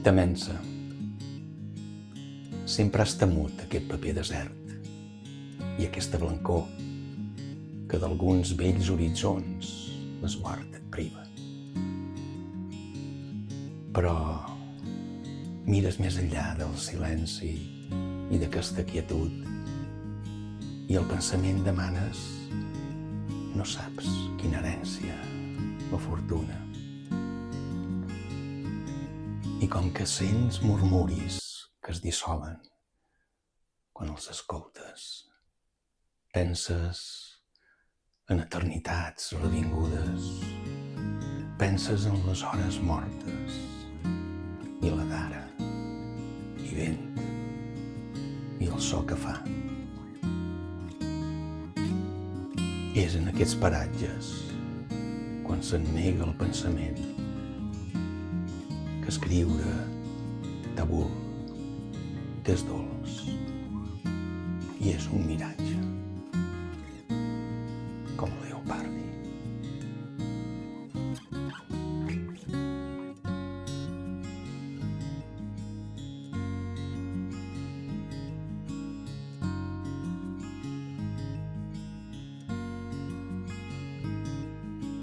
Temença. Sempre has temut aquest paper desert i aquesta blancor que d'alguns vells horitzons l'esguard et priva. Però mires més enllà del silenci i d'aquesta quietud i el pensament demanes no saps quina herència o fortuna. I com que sents murmuris que es dissolen quan els escoltes, penses en eternitats revingudes, penses en les hores mortes i la d'ara, i vent, i el so que fa. És en aquests paratges, quan se'n nega el pensament, que escriure tabul, que és dolç i és un miratge, com Leopardi.